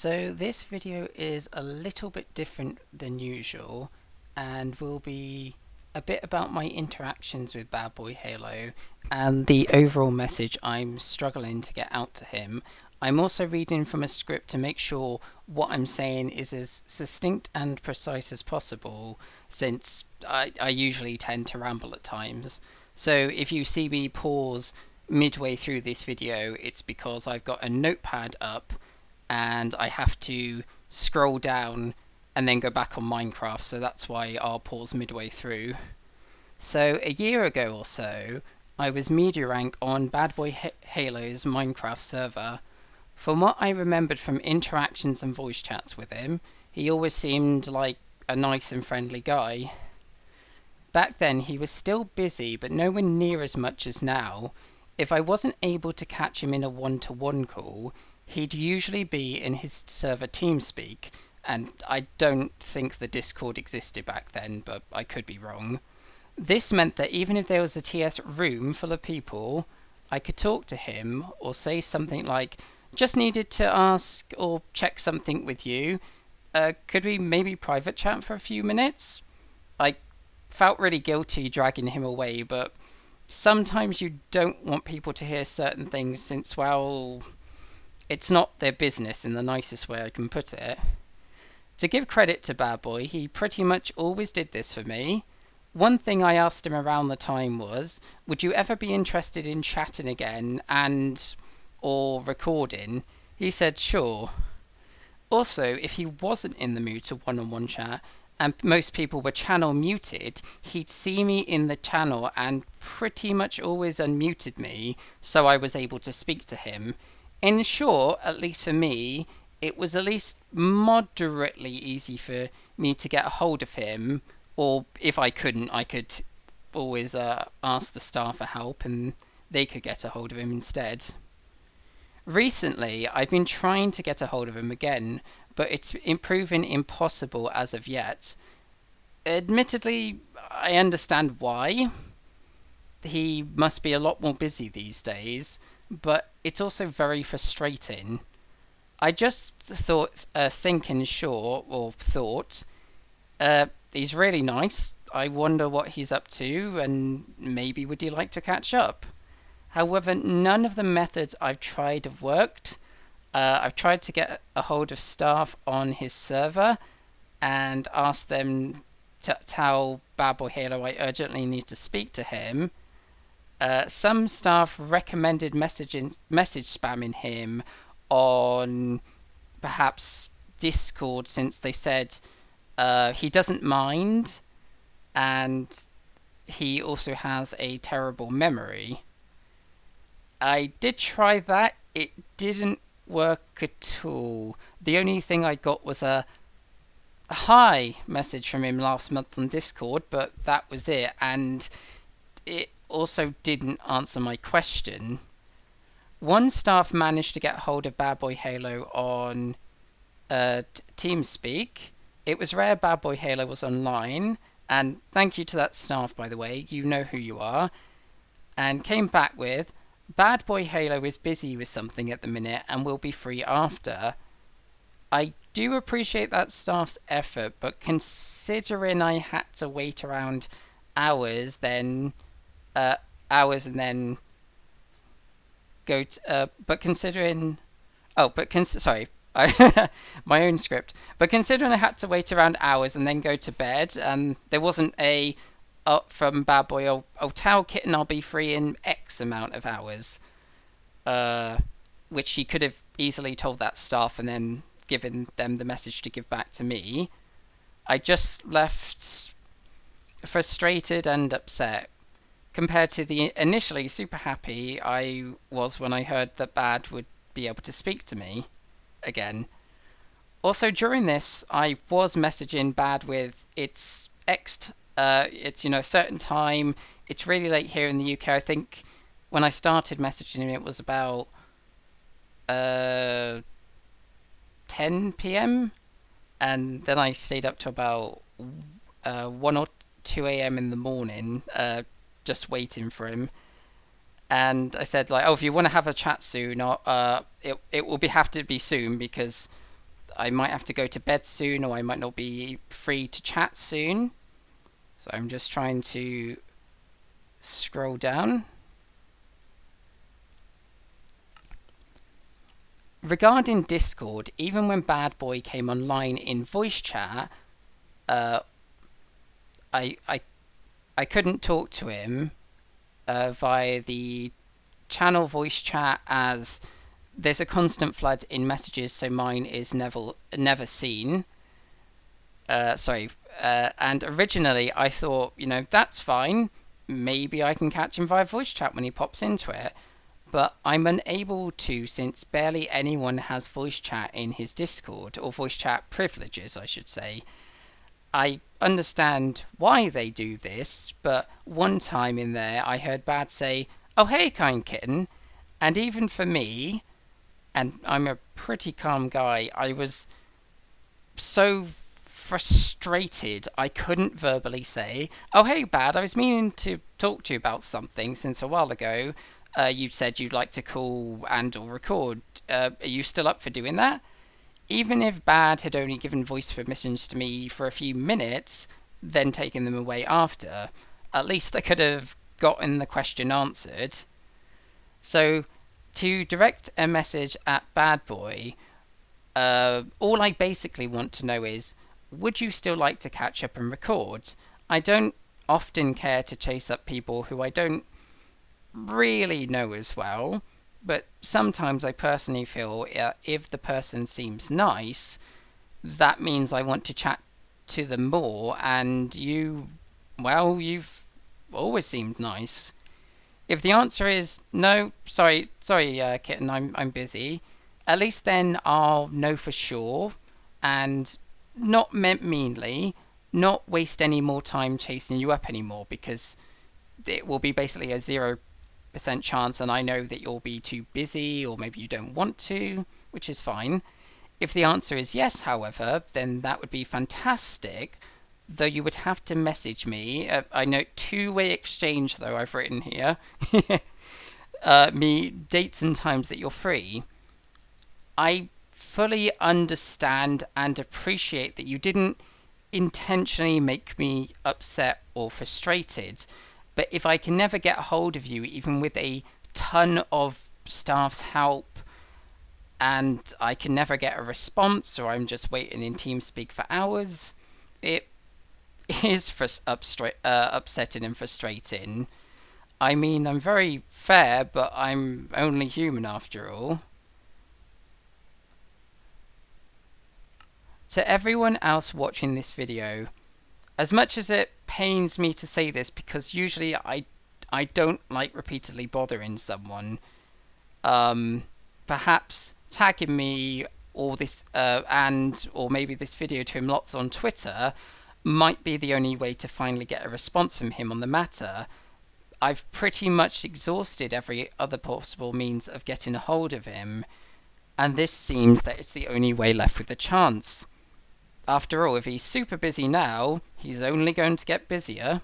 So this video is a little bit different than usual and will be a bit about my interactions with BadBoyHalo and the overall message I'm struggling to get out to him. I'm also reading from a script to make sure what I'm saying is as succinct and precise as possible, since I usually tend to ramble at times. So if you see me pause midway through this video, it's because I've got a notepad up and I have to scroll down and then go back on Minecraft, so that's why I'll pause midway through. So a year ago or so, I was media rank on BadBoyHalo's Minecraft server. From what I remembered from interactions and voice chats with him, he always seemed like a nice and friendly guy. Back then he was still busy, but nowhere near as much as now. If I wasn't able to catch him in a one-to-one call, he'd usually be in his server TeamSpeak, and I don't think the Discord existed back then, but I could be wrong. This meant that even if there was a TS room full of people, I could talk to him or say something like, "Just needed to ask or check something with you. Could we maybe private chat for a few minutes?" I felt really guilty dragging him away, but sometimes you don't want people to hear certain things since, well, it's not their business in the nicest way I can put it. To give credit to Bad Boy, he pretty much always did this for me. One thing I asked him around the time was, would you ever be interested in chatting again or recording? He said sure. Also, if he wasn't in the mood to one-on-one chat, and most people were channel muted, he'd see me in the channel and pretty much always unmuted me, so I was able to speak to him. In short, at least for me, it was at least moderately easy for me to get a hold of him, or if I couldn't, I could always ask the staff for help and they could get a hold of him instead. Recently, I've been trying to get a hold of him again, but it's proven impossible as of yet. Admittedly, I understand why. He must be a lot more busy these days, but it's also very frustrating. I just thought, he's really nice. I wonder what he's up to, and maybe would you like to catch up? However, none of the methods I've tried have worked. I've tried to get a hold of staff on his server and ask them to tell BadBoyHalo I urgently need to speak to him. Some staff recommended message spamming him on perhaps Discord, since they said he doesn't mind and he also has a terrible memory. I did try that. It didn't work at all. The only thing I got was a hi message from him last month on Discord, but that was it, and it also didn't answer my question. One staff managed to get hold of BadBoyHalo on TeamSpeak. It was rare BadBoyHalo was online, and thank you to that staff, by the way, you know who you are, and came back with, BadBoyHalo is busy with something at the minute and will be free after. I do appreciate that staff's effort, but considering I had to wait around hours and then go to, my own script. But considering I had to wait around hours and then go to bed, and there wasn't a from Bad Boy, I'll tell Kitten I'll be free in X amount of hours, which he could have easily told that staff and then given them the message to give back to me. I just left frustrated and upset, compared to the initially super happy I was when I heard that Bad would be able to speak to me again. Also, during this, I was messaging Bad with it's a certain time. It's really late here in the UK. I think when I started messaging him, it was about 10 p.m. and then I stayed up to about 1 or 2 a.m. in the morning, just waiting for him. And I said, like, oh, if you want to have a chat soon, it will have to be soon, because I might have to go to bed soon, or I might not be free to chat soon. So I'm just trying to scroll down. Regarding Discord, even when Bad Boy came online in voice chat, I couldn't talk to him via the channel voice chat, as there's a constant flood in messages, so mine is never seen. And originally I thought, that's fine. Maybe I can catch him via voice chat when he pops into it. But I'm unable to, since barely anyone has voice chat in his Discord, or voice chat privileges, I should say. I understand why they do this, but one time in there I heard Bad say, "Oh hey, TheKindKitten," and even for me, and I'm a pretty calm guy, I was so frustrated I couldn't verbally say, "Oh hey Bad, I was meaning to talk to you about something since a while ago. You said you'd like to call and or record. Are you still up for doing that?" Even if Bad had only given voice permissions to me for a few minutes, then taken them away after, at least I could have gotten the question answered. So, to direct a message at Bad Boy, all I basically want to know is, would you still like to catch up and record? I don't often care to chase up people who I don't really know as well, but sometimes I personally feel if the person seems nice, that means I want to chat to them more, and you've always seemed nice. If the answer is no, sorry, Kitten, I'm busy, at least then I'll know for sure, and not meant meanly, not waste any more time chasing you up anymore, because it will be basically a 0% chance, and I know that you'll be too busy, or maybe you don't want to, which is fine. If the answer is yes, however, then that would be fantastic, though you would have to message me. I note two-way exchange, though, I've written here. Me dates and times that you're free. I fully understand and appreciate that you didn't intentionally make me upset or frustrated, but if I can never get a hold of you, even with a ton of staff's help, and I can never get a response, or I'm just waiting in TeamSpeak for hours, it is upsetting and frustrating. I mean, I'm very fair, but I'm only human after all. To everyone else watching this video, as much as it pains me to say this, because usually I don't like repeatedly bothering someone, perhaps tagging me or this or maybe this video to him lots on Twitter might be the only way to finally get a response from him on the matter. I've pretty much exhausted every other possible means of getting a hold of him, and this seems that it's the only way left with a chance. After all, if he's super busy now, he's only going to get busier.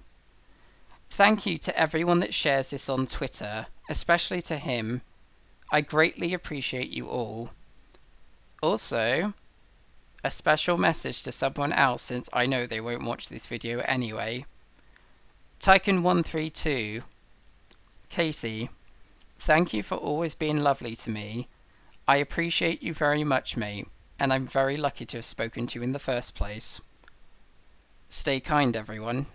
Thank you to everyone that shares this on Twitter, especially to him. I greatly appreciate you all. Also, a special message to someone else, since I know they won't watch this video anyway. Tycoon132. Casey, thank you for always being lovely to me. I appreciate you very much, mate, and I'm very lucky to have spoken to you in the first place. Stay kind, everyone.